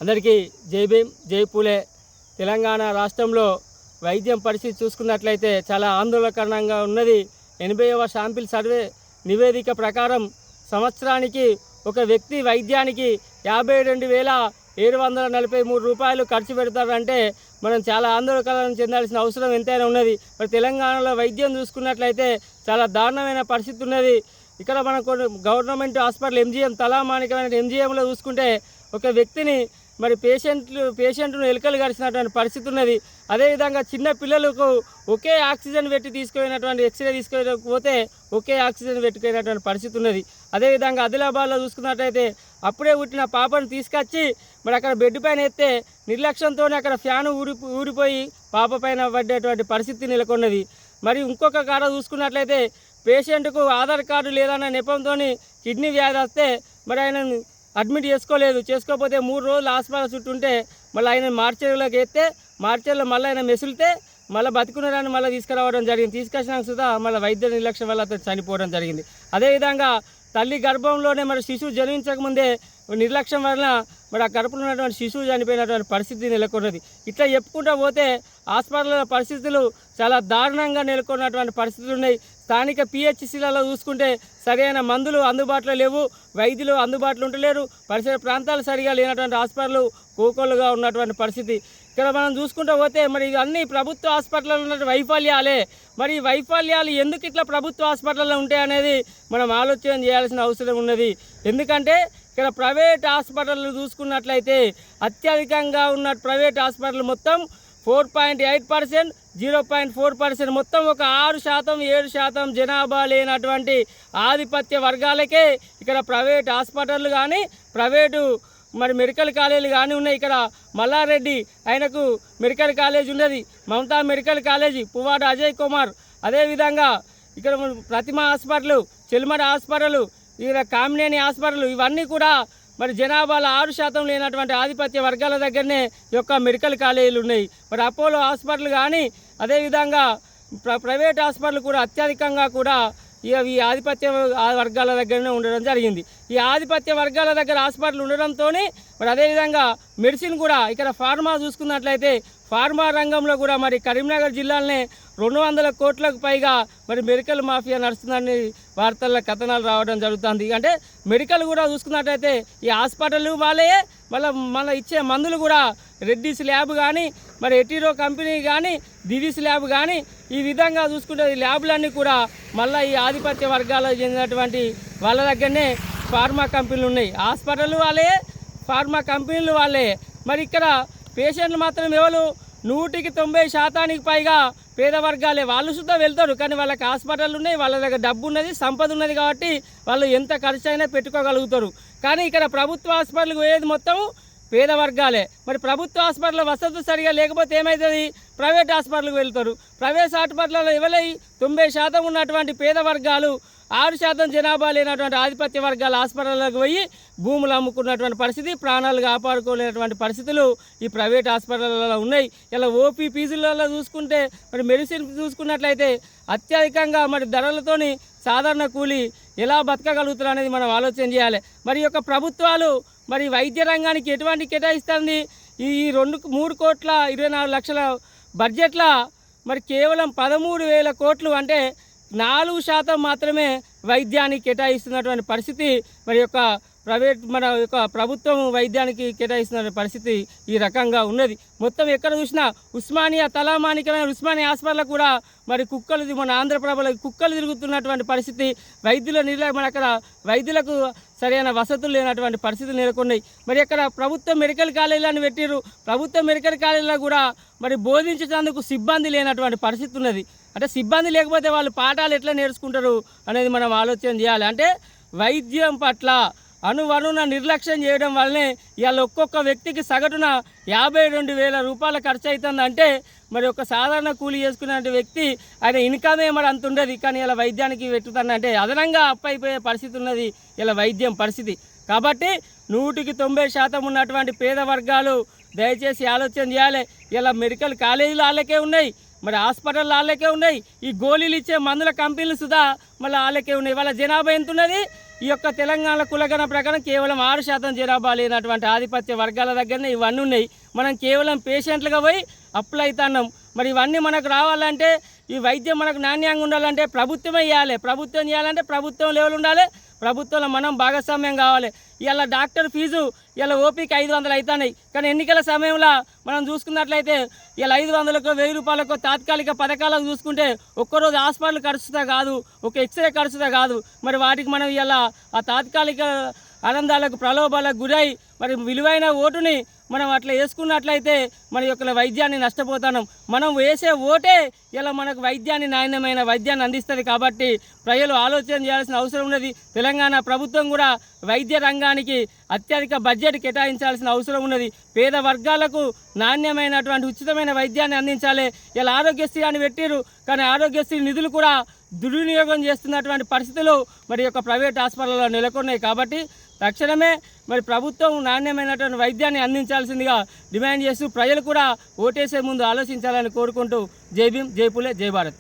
అందరికీ జై భీమ్ జై పూలే. తెలంగాణ రాష్ట్రంలో వైద్యం పరిస్థితి చూసుకున్నట్లయితే చాలా ఆందోళనకరంగా ఉన్నది. 80వ శాంపిల్ సర్వే నివేదిక ప్రకారం సంవత్సరానికి ఒక వ్యక్తి వైద్యానికి 52,743 రూపాయలు ఖర్చు పెడతారంటే మనం చాలా ఆందోళన చెందాల్సిన అవసరం ఎంతైనా ఉన్నది. మరి తెలంగాణలో వైద్యం చూసుకున్నట్లయితే చాలా దారుణమైన పరిస్థితి ఉన్నది. ఇక్కడ మనకు గవర్నమెంట్ హాస్పిటల్ ఎంజీఎం తలామానికమైన ఎంజీఎంలో చూసుకుంటే ఒక వ్యక్తిని మరి పేషెంట్ను ఎలుకలు గడిచినటువంటి పరిస్థితి ఉన్నది. అదేవిధంగా చిన్న పిల్లలకు ఒకే ఆక్సిజన్ పెట్టి తీసుకుపోయినటువంటి ఎక్స్రే తీసుకోకపోతే ఒకే ఆక్సిజన్ పెట్టుకునేటువంటి పరిస్థితి ఉన్నది. అదేవిధంగా ఆదిలాబాద్లో చూసుకున్నట్లయితే అప్పుడే పుట్టిన పాపను తీసుకొచ్చి మరి అక్కడ బెడ్ పైన ఎత్తే నిర్లక్ష్యంతో అక్కడ ఫ్యాన్ ఊరిపోయి పాప పైన పడ్డేటువంటి పరిస్థితి నెలకొన్నది. మరి ఇంకొక కాడ చూసుకున్నట్లయితే పేషెంట్కు ఆధార్ కార్డు లేదన్న నెపంతో కిడ్నీ వ్యాధి వస్తే మరి ఆయన అడ్మిట్ చేసుకోకపోతే 3 రోజులు హాస్పిటల్ చుట్టుంటే మళ్ళీ ఆయన మార్చేరులోకి ఎత్తే మార్చేరులో మళ్ళీ ఆయన మెసులితే మళ్ళీ బతుకున్నారని మళ్ళీ తీసుకురావడం జరిగింది. తీసుకొచ్చినాక సుధా మళ్ళీ వైద్య నిర్లక్ష్యం వల్ల అతను చనిపోవడం జరిగింది. అదేవిధంగా తల్లి గర్భంలోనే మరి శిశువు జన్మించకముందే నిర్లక్ష్యం వలన మరి ఆ కడుపులో ఉన్నటువంటి శిశువు చనిపోయినటువంటి పరిస్థితి నెలకొన్నది. ఇట్లా చెప్పుకుంటూ పోతే హాస్పిటల్ పరిస్థితులు చాలా దారుణంగా నెలకొన్నటువంటి పరిస్థితులు ఉన్నాయి. స్థానిక పిహెచ్సిలలో చూసుకుంటే సరైన మందులు అందుబాటులో లేవు, వైద్యులు అందుబాటులో ఉండలేరు, పరిసర ప్రాంతాలు సరిగా లేనటువంటి హాస్పిటల్ కోకొల్లుగా ఉన్నటువంటి పరిస్థితి. ఇక్కడ మనం చూసుకుంటూ పోతే మరి అన్ని ప్రభుత్వ హాస్పిటల్లో ఉన్న వైఫల్యాలే. మరి ఈ వైఫల్యాలు ఎందుకు ఇట్లా ప్రభుత్వ హాస్పిటల్లో ఉంటాయి అనేది మనం ఆలోచన చేయాల్సిన అవసరం ఉన్నది. ఎందుకంటే ఇక్కడ ప్రైవేట్ హాస్పిటల్ చూసుకున్నట్లయితే అత్యధికంగా ఉన్న ప్రైవేట్ హాస్పిటల్ మొత్తం 4.8%, 0.4% మొత్తం ఒక 6%, 7% జనాభా లేనటువంటి ఆధిపత్య వర్గాలకే ఇక్కడ ప్రైవేట్ హాస్పిటళ్ళు కానీ ప్రైవేటు మరి మెడికల్ కాలేజీలు కానీ ఉన్నాయి. ఇక్కడ మల్లారెడ్డి ఆయనకు మెడికల్ కాలేజ్ ఉన్నది, మమతా మెడికల్ కాలేజీ, పువ్వాడ అజయ్ కుమార్, అదేవిధంగా ఇక్కడ ప్రతిమ హాస్పిటల్, చెల్మడ హాస్పిటల్, ఇక్కడ కామినేని హాస్పిటల్, ఇవన్నీ కూడా మరి జనాభాలో 6% లేనటువంటి ఆధిపత్య వర్గాల దగ్గరనే యొక్క మెడికల్ కాలేజీలు ఉన్నాయి. మరి అపోలో హాస్పిటల్ కానీ అదేవిధంగా ప్రైవేట్ హాస్పిటల్ కూడా అత్యధికంగా కూడా ఈ ఆధిపత్య వర్గాల దగ్గరనే ఉండడం జరిగింది. ఈ ఆధిపత్య వర్గాల దగ్గర హాస్పిటల్ ఉండడంతో మరి అదేవిధంగా మెడిసిన్ కూడా ఇక్కడ ఫార్మా చూసుకున్నట్లయితే ఫార్మా రంగంలో కూడా మరి కరీంనగర్ జిల్లాలోనే 200 కోట్లకు పైగా మరి మెడికల్ మాఫియా నడుస్తుందని వార్తల్లో కథనాలు రావడం జరుగుతుంది. అంటే మెడికల్ కూడా చూసుకున్నట్లయితే ఈ హాస్పిటల్ వాళ్ళే మళ్ళీ ఇచ్చే మందులు కూడా రెడ్డిస్ ల్యాబ్ కానీ మరి ఎటీరో కంపెనీ కానీ దివిస్ ల్యాబ్ కానీ ఈ విధంగా చూసుకుంటే ఈ ల్యాబ్లన్నీ కూడా మళ్ళీ ఈ ఆధిపత్య వర్గాలకు చెందినటువంటి వాళ్ళ దగ్గరనే ఫార్మా కంపెనీలు ఉన్నాయి. హాస్పిటల్ వాళ్ళే, ఫార్మా కంపెనీలు వాళ్ళే. మరి ఇక్కడ పేషెంట్లు మాత్రం ఎవరు 100% పైగా పేద వర్గాలే. వాళ్ళు సుద్ధా వెళ్తారు కానీ వాళ్ళకి హాస్పిటల్ ఉన్నాయి, వాళ్ళ దగ్గర డబ్బు ఉన్నది, సంపద ఉన్నది కాబట్టి వాళ్ళు ఎంత ఖర్చు అయినా పెట్టుకోగలుగుతారు. కానీ ఇక్కడ ప్రభుత్వ హాస్పిటల్కి పోయేది మొత్తం పేద వర్గాలే. మరి ప్రభుత్వ హాస్పిటల్లో వసతులు సరిగా లేకపోతే ఏమవుతుంది? ప్రైవేట్ హాస్పిటల్కి వెళ్తారు. ప్రైవేట్ హాస్పిటల్లో ఎవరై 90% ఉన్నటువంటి పేద వర్గాలు 6% జనాభా లేనటువంటి ఆధిపత్య వర్గాల హాస్పిటల్లోకి పోయి భూములు అమ్ముకున్నటువంటి పరిస్థితి, ప్రాణాలు కాపాడుకోలేనటువంటి పరిస్థితులు ఈ ప్రైవేట్ హాస్పిటల్లో ఉన్నాయి. ఇలా ఓపీ ఫీజులలో చూసుకుంటే మరి మెడిసిన్ చూసుకున్నట్లయితే అత్యధికంగా మరి ధరలతోని సాధారణ కూలి ఎలా బతకగలుగుతారు అనేది మనం ఆలోచన చేయాలి. మరి యొక్క ప్రభుత్వాలు మరి వైద్య రంగానికి ఎటువంటి కేటాయిస్తుంది? ఈ 3,24,00,000 బడ్జెట్ల మరి కేవలం 13,000 కోట్లు అంటే 4% మాత్రమే వైద్యానికి కేటాయిస్తున్నటువంటి పరిస్థితి. మరి యొక్క మన యొక్క ప్రభుత్వం వైద్యానికి కేటాయిస్తున్న పరిస్థితి ఈ రకంగా ఉన్నది. మొత్తం ఎక్కడ చూసినా ఉస్మానియా తలామానికమైన ఉస్మానియా హాస్పిటల్ కూడా మరి కుక్కలు, మన ఆంధ్రప్రభలో కుక్కలు తిరుగుతున్నటువంటి పరిస్థితి. మన అక్కడ వైద్యులకు సరైన వసతులు లేనటువంటి పరిస్థితులు నెలకొన్నాయి. మరి అక్కడ ప్రభుత్వ మెడికల్ కాలేజీలను పెట్టిరు. ప్రభుత్వ మెడికల్ కాలేజీలో కూడా మరి బోధించేందుకు సిబ్బంది లేనటువంటి పరిస్థితి ఉన్నది. అంటే సిబ్బంది లేకపోతే వాళ్ళు పాఠాలు ఎట్లా నేర్చుకుంటారు అనేది మనం ఆలోచన చేయాలి. అంటే వైద్యం పట్ల అణువణున నిర్లక్ష్యం చేయడం వల్లనే ఇవాళ ఒక్కొక్క వ్యక్తికి సగటున 52,000 రూపాయల ఖర్చు అవుతుందంటే మరి ఒక సాధారణ కూలి చేసుకునే వ్యక్తి ఆయన ఇన్కమే మరి అంత ఉండదు. కానీ ఇలా వైద్యానికి పెట్టుతానంటే అదనంగా అప్పైపోయే పరిస్థితి ఉన్నది ఇలా వైద్యం పరిస్థితి. కాబట్టి 100% ఉన్నటువంటి పేద వర్గాలు దయచేసి ఆలోచన చేయాలి. ఇలా మెడికల్ కాలేజీలు వాళ్ళకే ఉన్నాయి, మరి హాస్పిటల్ వాళ్ళకే ఉన్నాయి, ఈ గోళీలు ఇచ్చే మందుల కంపెనీలు సుధా మళ్ళీ వాళ్ళకే ఉన్నాయి. వాళ్ళ జనాభా ఎంత ఉన్నది? ఈ యొక్క తెలంగాణ కులగణ ప్రకారం కేవలం 6% జనాభా లేనటువంటి ఆధిపత్య వర్గాల దగ్గరనే ఇవన్నీ ఉన్నాయి. మనం కేవలం పేషెంట్లుగా పోయి అప్లై అవుతున్నాం. మరి ఇవన్నీ మనకు రావాలంటే, ఈ వైద్యం మనకు నాణ్యంగా ఉండాలంటే ప్రభుత్వమే ఇవ్వాలి. ప్రభుత్వం చేయాలంటే ప్రభుత్వం లెవెల్ ఉండాలి, ప్రభుత్వంలో మనం భాగస్వామ్యం కావాలి. ఇలా డాక్టర్ ఫీజు ఇలా ఓపీకి 500 అవుతున్నాయి. కానీ ఎన్నికల సమయంలో మనం చూసుకున్నట్లయితే ఇలా 500కో 1000 రూపాయలకో తాత్కాలిక పథకాలకు చూసుకుంటే ఒక్కరోజు హాస్పిటల్ ఖర్చుతో కాదు, ఒక ఎక్స్రే ఖర్చుతో కాదు. మరి వాటికి మనం ఇలా ఆ తాత్కాలిక ఆనందాలకు ప్రలోభాలకు గురై మరి విలువైన ఓటుని మనం అట్లా వేసుకున్నట్లయితే మన యొక్క వైద్యాన్ని నష్టపోతున్నాం. మనం వేసే ఓటే ఇలా మనకు వైద్యాన్ని, నాణ్యమైన వైద్యాన్ని అందిస్తుంది. కాబట్టి ప్రజలు ఆలోచన చేయాల్సిన అవసరం ఉన్నది. తెలంగాణ ప్రభుత్వం కూడా వైద్య రంగానికి అత్యధిక బడ్జెట్ కేటాయించాల్సిన అవసరం ఉన్నది. పేద వర్గాలకు నాణ్యమైనటువంటి ఉచితమైన వైద్యాన్ని అందించాలి. ఇలా ఆరోగ్యశ్రీ అని పెట్టిరు, కానీ ఆరోగ్యశ్రీ నిధులు కూడా దుర్వినియోగం చేస్తున్నటువంటి పరిస్థితులు మరి యొక్క ప్రైవేట్ హాస్పిటల్లో నెలకొన్నాయి. కాబట్టి తక్షణమే మరి ప్రభుత్వం నాణ్యమైనటువంటి వైద్యాన్ని అందించాల్సిందిగా డిమాండ్ చేస్తూ ప్రజలు కూడా ఓటేసే ముందు ఆలోచించాలని కోరుకుంటూ జై భీమ్, జై పులే, జై భారత్.